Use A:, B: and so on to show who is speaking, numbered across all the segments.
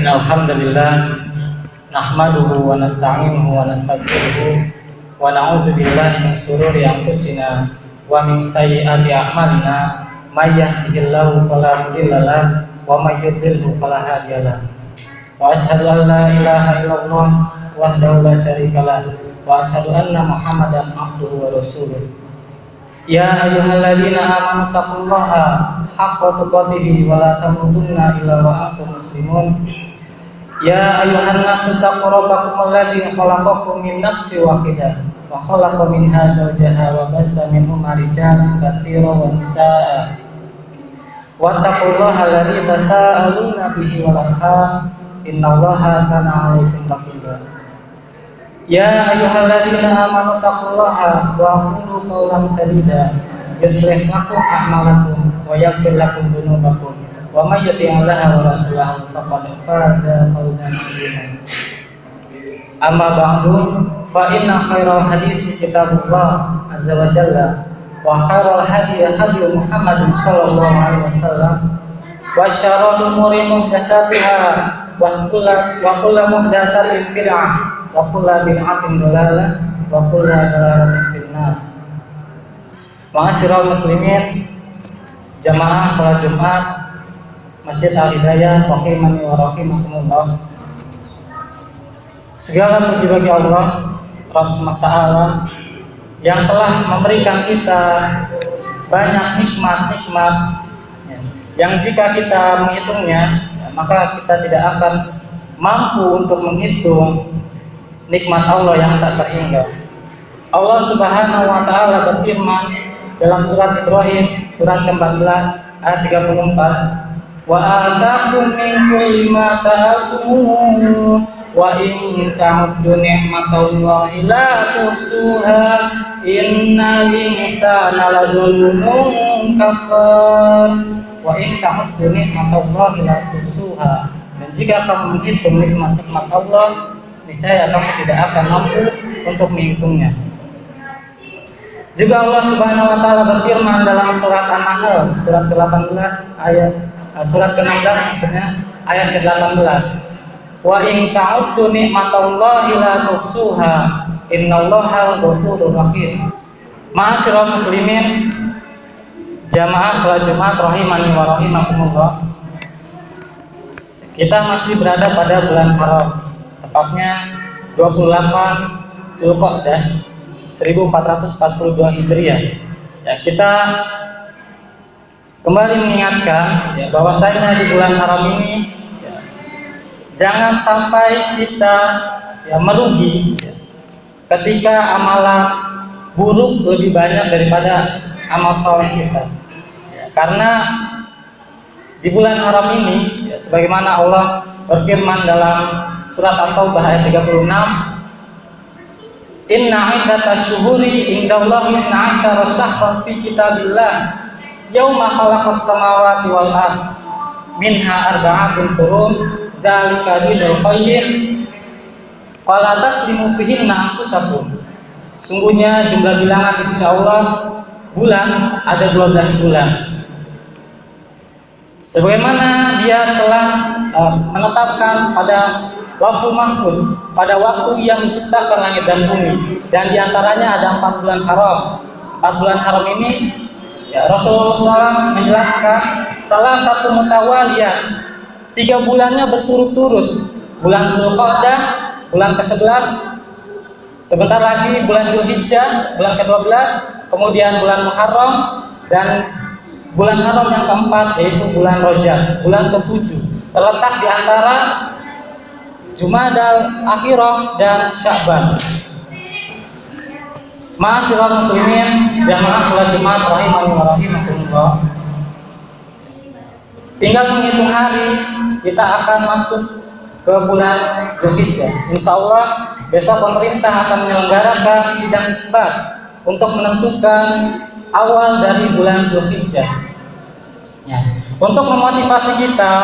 A: Innal hamdalillah nahmaduhu wa nasta'inuhu wa nastaghfiruh wa na'udzu billahi min shururi anfusina wa min sayyiati a'malina may yahdihillahu fala mudilla lahu wa may yudlilhu fala hadiya lahu wa asyhadu an la ilaha illallah wahdahu la syarika lahu wa asyhadu anna Muhammadan abduhu wa rasuluh. Ya ayyuhalladzina amanu taqullaha haqqa tuqatih wa la tamutunna illa wa antum muslimun. Ya ayyuhan nasu taqu rabbakum alladzi khalaqakum min nafsin wahidah wa khalaqa minha zawjaha wa bassa minhuma rijalan katsiran wa nisaa'a. Wattaqullaha alladzi tasaaluna bihi wal arham innallaha kana 'alaikum raqiba. Ya ayyuhalladzina amanu taqullaha wa qulu qawlan sadida yuslih lakum a'malakum wa yaghfir lakum dhunubakum wa may yuti'illaha wa rasulahu faqad faza fawzan 'azima. Amma ba'du fa inna khairal hadits kitabullah azza wa jalla wa khairal hadi hadi Muhammadin sallallahu alaihi wasallam wa syarrul umuri muhdatsatiha wa kullu muhdatsatin bid'ah wa kullu bid'atin dhalalah wa kullu dhalalatin finnar. Ma'asyiral muslimin, jamaah salat Jumat Masjid Al-Hidayah rahimani wa rahimakumullah. Segala puji bagi Allah Rabb semesta alam yang telah memberikan kita banyak nikmat-nikmat yang jika kita menghitungnya maka kita tidak akan mampu untuk menghitung nikmat Allah yang tak terhingga. Allah Subhanahu wa taala berfirman dalam surat Ibrahim surat ke-14 ayat 34, "Wa ataakum min kulli ma sa'altumuh wa in ta'uddu ni'matallahi la tuhsuha innal insana lazulumun kafar." Wa in ta'uddu ni'matallahi la tuhsuha. Dan jika kamu menghitung nikmat-nikmat Allah, niscaya kamu tidak akan mampu untuk menghitungnya. Juga Allah Subhanahu wa taala berfirman dalam surat An-Nahl surat ke-18 surat ke-16 maksudnya ayat ke-18. Wa in ta'uddu ni'matallahi la tuhsuha innallaha ghafurur rahim. Ma'asyiral muslimin, jamaah salat Jumat rahimani wa rahimakumullah. Kita masih berada pada bulan Haram, tepatnya 28 Dzulqa'dah 1442 Hijriah. Ya, kita kembali mengingatkan bahwasanya di bulan haram ini jangan sampai kita merugi ketika amalan buruk lebih banyak daripada amal saleh kita. Karena di bulan haram ini sebagaimana Allah berfirman dalam surat At-Taubah ayat 36, "Inna iddatash syuhuri indallahi 12 syahran fi kitabillah yauma khalaqas samawati wal ard minha arba'atun hurum dzalika dinul qayyim fala taslimu fihinna anfusakum." Sungguhnya jumlah bilangan di sisi Allah bulan ada 12 bulan. Sebagaimana dia telah menetapkan pada Lauhul Mahfuz pada waktu yang menciptakan langit dan bumi, dan diantaranya ada 4 bulan haram. 4 bulan haram ini Rasulullah SAW menjelaskan salah satu mutawaliyat, 3 bulannya berturut-turut, bulan Dzulqa'dah bulan ke-11, sebentar lagi bulan Dzulhijjah bulan ke-12, kemudian bulan Muharram, dan bulan haram yang keempat yaitu bulan Rajab bulan ke-7, terletak di antara Jumadal Akhirah dan Sya'ban. Ma'asyiral muslimin, jamaah salat Jumat rahimani wa rahimakumullah. Tinggal menghitung hari kita akan masuk ke bulan Dzulhijjah. Insyaallah besok pemerintah akan menyelenggarakan sidang isbat untuk menentukan awal dari bulan Dzulhijjah. Untuk memotivasi kita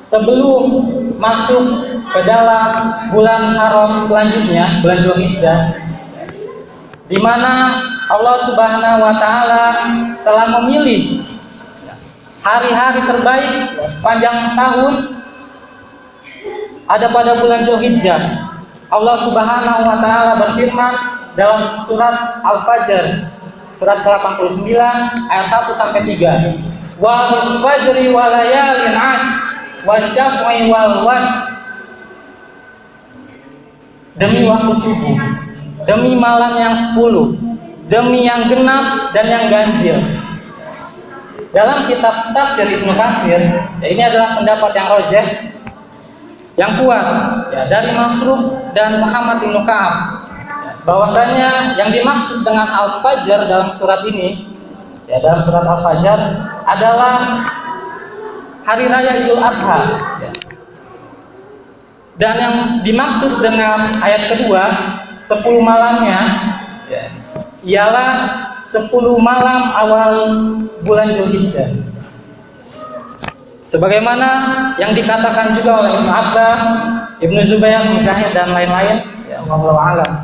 A: sebelum masuk ke dalam bulan haram selanjutnya, bulan Dzulhijjah, di mana Allah Subhanahu wa taala telah memilih hari-hari terbaik sepanjang tahun ada pada bulan Dzulhijjah. Allah Subhanahu wa taala berfirman dalam surat Al-Fajr surat ke-89 ayat 1 sampai 3. Wal fajri wa layalin ash wasyaf'i wal wajh. Demi waktu subuh, demi malam yang 10, demi yang genap dan yang ganjil. Dalam kitab tafsir Ibnu Katsir, ya ini adalah pendapat yang rajih, yang kuat, ya, dari Masruq dan Muhammad bin Ka'ab, bahwasanya yang dimaksud dengan Al-Fajr dalam surat ini, ya dalam surat Al-Fajr adalah hari raya Idul Adha, ya. Dan yang dimaksud dengan ayat kedua 10 malamnya, ya, ialah 10 malam awal bulan Dzulhijjah. Sebagaimana yang dikatakan juga oleh Ibnu Abbas, Ibnu Zubair, Mujahid dan lain-lain, ya wallahu a'lam.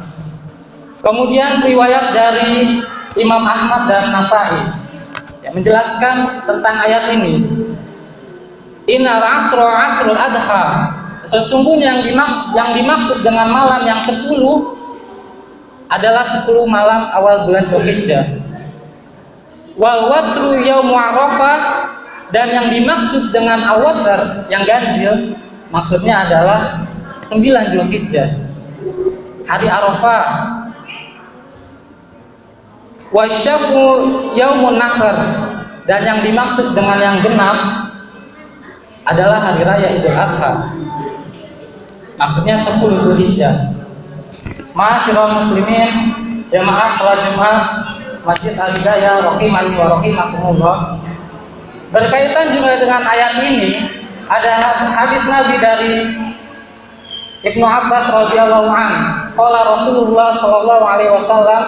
A: Kemudian riwayat dari Imam Ahmad dan Nasai, ya, menjelaskan tentang ayat ini. Innal asra asrul adha. Sesungguhnya yang dimaksud dengan malam yang 10 adalah 10 malam awal bulan Dzulhijjah. Wal watru yaumu Arafah, dan yang dimaksud dengan al-watr yang ganjil maksudnya adalah 9 Dzulhijjah, hari Arafah. Wasyafu yaumun nahr, dan yang dimaksud dengan yang genap adalah hari raya Idul Adha, maksudnya 10 Dzulhijjah. Ma'asyiral muslimin, jamaah salat Jumat Masjid Al-Hidayah rahimani wa rahimakumullah. Berkaitan juga dengan ayat ini, ada hadis Nabi dari Ibnu Abbas radhiyallahu an. Qala Rasulullah sallallahu alaihi wasallam,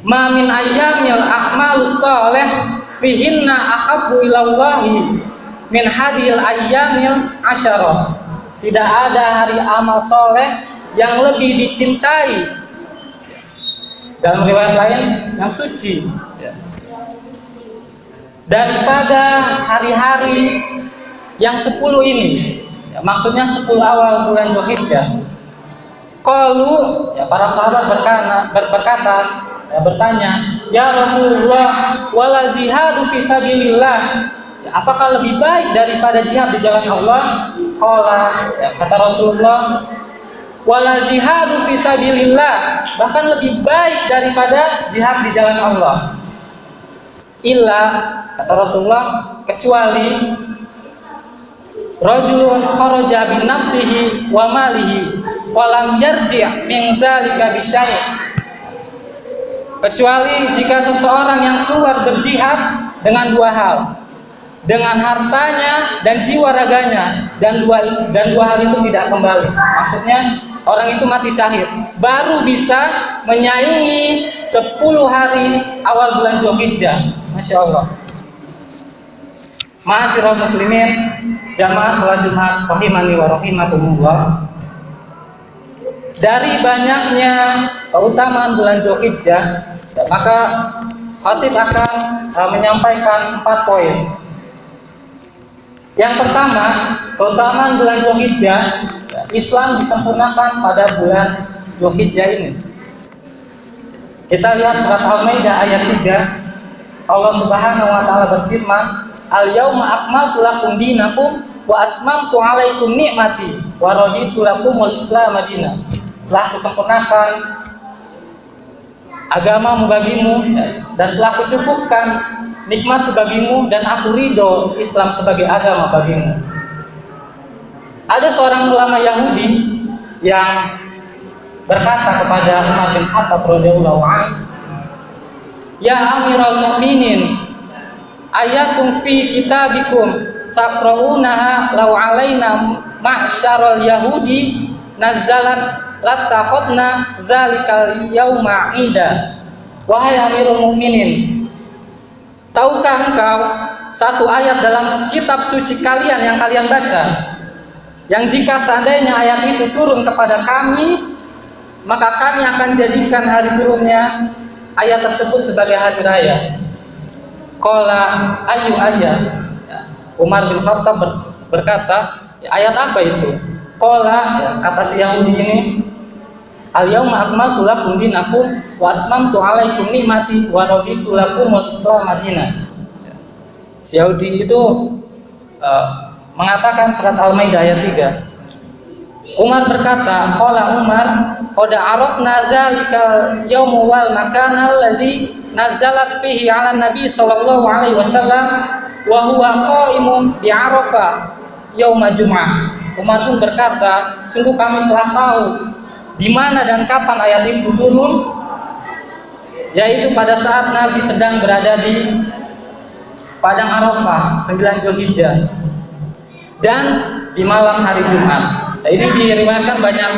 A: "Ma min ayyamil a'malus shalih fihinna ahabbu ilallahi min hadhil ayyamil asyarah." Tidak ada hari amal soleh yang lebih dicintai, dalam riwayat lain yang suci, daripada hari-hari yang 10 ini, ya, maksudnya 10 awal bulan Dzulhijjah. Qalu, ya, para sahabat berkata, ya, bertanya, ya Rasulullah, wala jihadu fi sabilillah, ya, apakah lebih baik daripada jihad di jalan Allah? Qala, ya, kata Rasulullah, wala jihadu fi sabilillah, bahkan lebih baik daripada jihad di jalan Allah. Illa, kata Rasulullah, kecuali rajulun kharaja bin nafsihi wa malihi wa lam yarji' min dzalika bi syai'. Kecuali jika seseorang yang keluar berjihad dengan 2 hal, dengan hartanya dan jiwa raganya, dan dua hal itu tidak kembali. Maksudnya orang itu mati syahid, baru bisa menyaingi 10 hari awal bulan Dzulhijjah. Masya Allah. Ma'asyiral muslimin, jamaah salat Jumat rahimani wa rahimakumullah. Dari banyaknya keutamaan bulan Dzulhijjah, maka khatib akan menyampaikan 4 poin. Yang pertama, keutamaan bulan Dzulhijjah, Islam disempurnakan pada bulan Dzulhijjah ini. Kita lihat surat Al-Maidah ayat 3. Allah Subhanahu wa taala berfirman, "Al-yauma akmaltu lakum dinakum wa atmamtu 'alaikum ni'mati wa raditu lakumul Islam madinah." Telah kusempurnakan agamamu bagimu dan telah kucukupkan nikmat bagimu dan aku ridho Islam sebagai agama bagimu. Ada seorang ulama Yahudi yang berkata kepada Umar bin Khattab radhiyallahu anhu, "Ya Amirul Mukminin, ayatum fi kitabikum taqra'unaha law alaina ma'syaral yahudi nazzalat latakhadna dzalikal yauma 'ida." Wahai Amirul Mukminin, tahukah engkau satu ayat dalam kitab suci kalian yang kalian baca, yang jika seandainya ayat itu turun kepada kami, maka kami akan jadikan hari turunnya ayat tersebut sebagai hari raya. Qala ayu ayat. Umar bin Khattab berkata, Ya, ayat apa itu? Qala, ya, kata si Yahudi ini, al-yauma akmaltu lakum dinakum wa atmamtu 'alaikum ni'mati wa raditu lakumul Islam madina. Si Yahudi itu mengatakan surat Al-Maidah ayat 3. Umar berkata, qala Umar, qad arafna dzalikal yaum wal makan alladzi nazalat fihi 'ala nabi sallallahu alaihi wasallam wa huwa qa'imun bi Arafah yauma Jum'ah. Umar pun berkata, sungguh kami telah tahu di mana dan kapan ayat itu turun, yaitu pada saat Nabi sedang berada di padang Arafah 9 Zulhijjah dan di malam hari Jumat. Nah, ini diriwayatkan banyak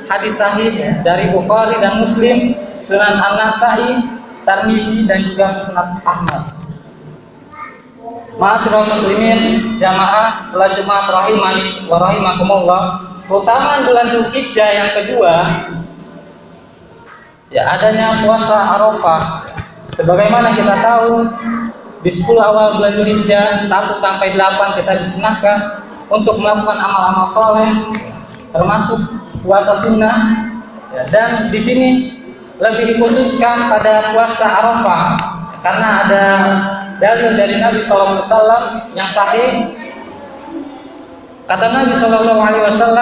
A: hadis sahih ya, dari Bukhari dan Muslim, Sunan An-Nasai, Tirmizi dan juga Sunan Ahmad. Ma'asyiral muslimin jamaah salat Jumat rahimani wa rahimakumullah. Keutamaan bulan Zulhijjah yang kedua ya adanya puasa Arafah. Sebagaimana kita tahu di 10 awal bulan Zulhijjah 1 sampai 8 kita disunahkan untuk melakukan amal-amal soleh termasuk puasa sunnah ya, dan di sini lebih dikhususkan pada puasa Arafah karena ada dalil dari Nabi SAW yang sahih. Kata Nabi SAW,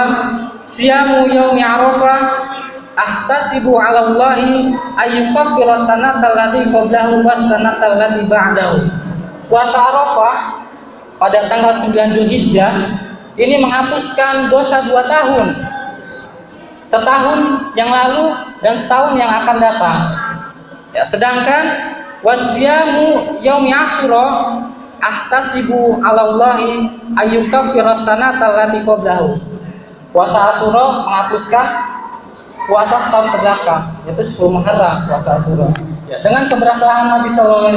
A: siyamu yaumi Arafah ahtasibu 'ala Allahi ayyukaffira sanata allati qablahu was sanata allati ba'dahu. Puasa Arafah pada tanggal 9 Zulhijjah ini menghapuskan dosa 2 tahun, setahun yang lalu dan setahun yang akan datang ya, sedangkan wasyamu yaumi Asyura ahtasibu 'ala Allahi ayyukaffira sanata allati qablahu. Puasa Asyura menghapuskan puasa setahun kebelakang, yaitu 10 Muharram puasa Asyura ya, dengan keberkahan Nabi SAW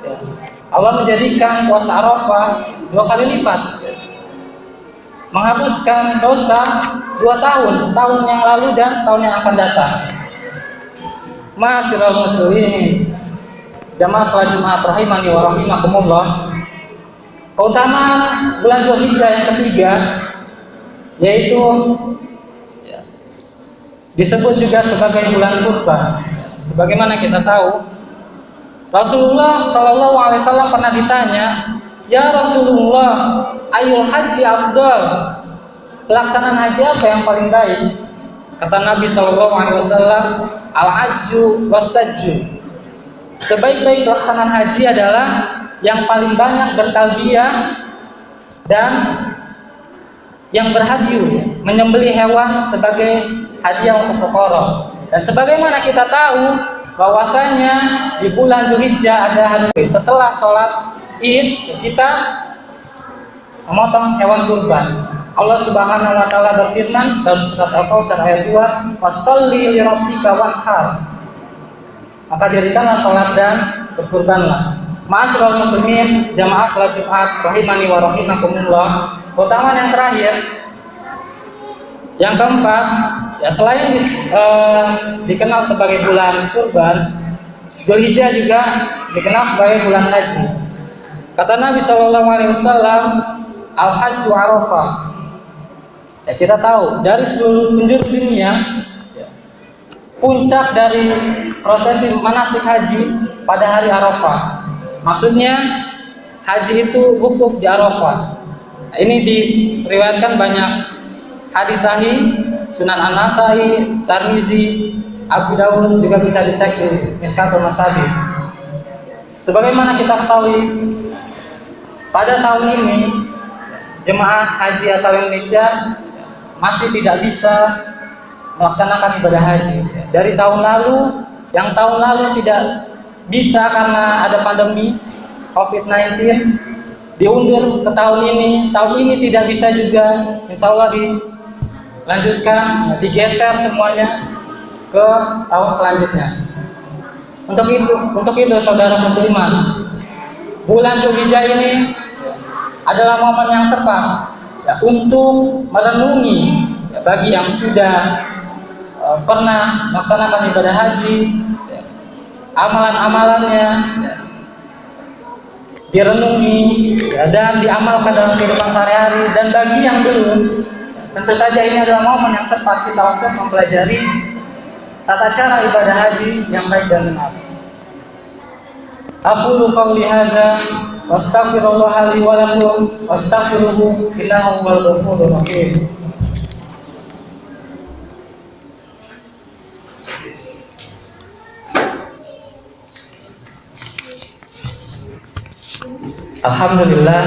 A: ya, Allah menjadikan puasa Arafah 2 kali lipat ya, menghapuskan dosa 2 tahun, setahun yang lalu dan setahun yang akan datang. Ma'asyiral muslimin jamaah salat Jumat rahimani wa rahimakumullah. Keutamaan bulan Zulhijjah yang ketiga yaitu ya, disebut juga sebagai bulan kurban. Sebagaimana kita tahu, Rasulullah SAW pernah ditanya, ya Rasulullah, ayul haji afdal, pelaksanaan haji apa yang paling baik? Kata Nabi SAW, al-hajju was-sajju. Sebaik-baik pelaksanaan haji adalah yang paling banyak bertalbiyah dan yang berhadiyu, menyembelih hewan sebagai hadiah untuk fuqara. Dan sebagaimana kita tahu bahwasanya di bulan Zulhijjah ada hari setelah sholat Id kita memotong hewan kurban. Allah Subhanahu wa taala berfirman dalam surat Al-Kautsar ayat 2, "Washolli li rabbika wanhar." Maka dirikanlah sholat dan berkurbanlah. Ma'asyiral muslimin jamaah salat Jumat rahimani wa rahimakumullah. Keutamaan yang terakhir, yang keempat, ya selain dikenal sebagai bulan kurban, Zulhijjah juga dikenal sebagai bulan haji. Kata Nabi SAW, al-hajju Arafah. Ya, kita tahu dari seluruh penjuru dunia, ya, puncak dari prosesi manasik haji pada hari Arafah. Maksudnya haji itu wukuf di Arafah. Nah, ini diriwayatkan banyak hadis sahih, Sunan An-Nasai, Tirmizi, Abu Dawud, juga bisa dicek di Mishkatul Masabih. Sebagaimana kita ketahui, pada tahun ini jemaah haji asal Indonesia masih tidak bisa melaksanakan ibadah haji. Dari tahun lalu, yang tahun lalu tidak bisa karena ada pandemi COVID-19, diundur ke tahun ini tidak bisa juga, insya Allah dilanjutkan, digeser semuanya ke tahun selanjutnya. Untuk itu saudara musliman, bulan Zulhijjah ini adalah momen yang tepat ya, untuk merenungi ya, bagi yang sudah pernah melaksanakan ibadah haji, ya, amalan-amalannya, ya, direnungi, ya, dan diamalkan dalam kehidupan sehari-hari. Dan bagi yang belum, tentu saja ini adalah momen yang tepat kita untuk mempelajari tata cara ibadah haji yang baik dan benar. Aqulu qawli hadza wastaghfirullah li wa lakum wastaghfiruhu innahu huwal ghafurur rahim. Alhamdulillah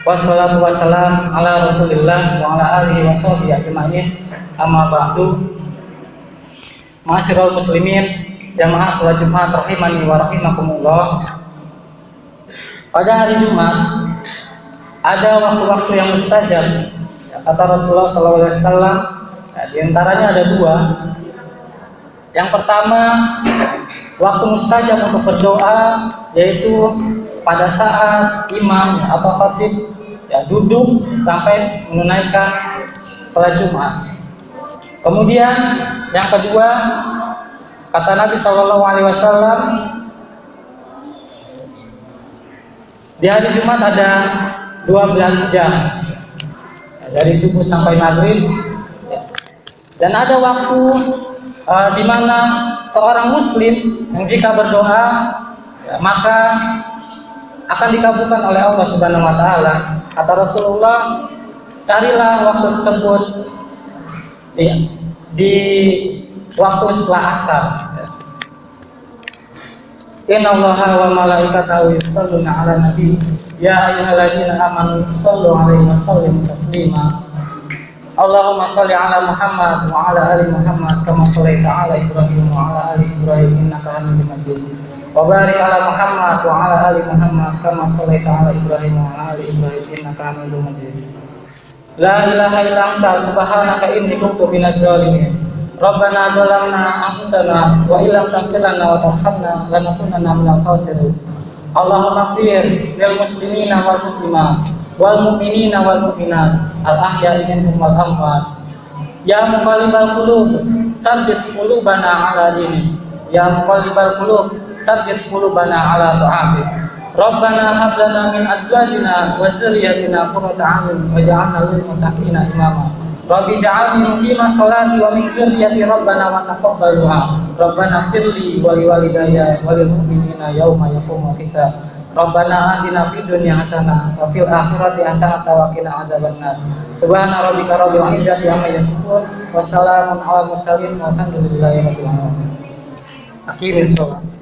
A: wassalatu wassalam ala Rasulillah wa ala alihi washabihi ajmain. Amma ba'du. Ma'asyiral muslimin, jamaah salat Jumat rahimani wa rahimakumullah. Pada hari Jumat ada waktu-waktu yang mustajab. Kata Rasulullah SAW, di antaranya ada dua. Yang pertama, waktu mustajab untuk berdoa, yaitu pada saat imam atau khatib duduk sampai menunaikan salat Jumat. Kemudian yang kedua, kata Nabi SAW, di hari Jumat ada 12 jam, dari subuh sampai maghrib, dan ada waktu di mana seorang muslim yang jika berdoa maka akan dikabulkan oleh Allah Subhanahu wa taala. Kata Rasulullah, carilah waktu tersebut di waktu setelah asar. Innallaha wa malaikatahu yusholluna 'alan nabi ya ayyuhalladzina amanu shollu 'alaihi wa sallimu taslima. Allahumma sholli 'ala Muhammad wa 'ala ali Muhammad kama shallaita 'ala Ibrahim wa 'ala ali Ibrahim innaka Hamidum Majid. Wa barik 'ala Muhammad wa 'ala ali Muhammad kama shallaita 'ala Ibrahim wa 'ala ali Ibrahim innaka Hamidum Majid. La ilaha illa anta subhanaka inni kuntu minaz zalimin. Rabbana zalamna anfusana wa illam taghfir lana wa tarhamna lanakunanna minal khasirin. Allahumma ighfir lil muslimina wal muslimat wal mu'minina wal mu'minat al ahya'i minhum wal amwat. Ya muqallibal qulub tsabbit qulubana ala dinik. Ya muqallibal qulub tsabbit qulubana ala ta'atik. Rabbana hab lana min azwajina wa dzurriyyatina qurrata a'yun waj'alna lil muttaqina imama. Rabbi ja'alni muqima sholati wa min dzurriyyati rabbana wa taqabbal du'a. Rabbana firli wa liwalidayya wa lil mu'minina yauma yaqumul hisab. Rabbana atina fid dunya hasanah wa fil akhirati hasanah wa qina azabannar. Subhana rabbika rabbil izzati amma yasifun wa salamun alal mursalin walhamdulillahi rabbil alamin. Aqimis shalah.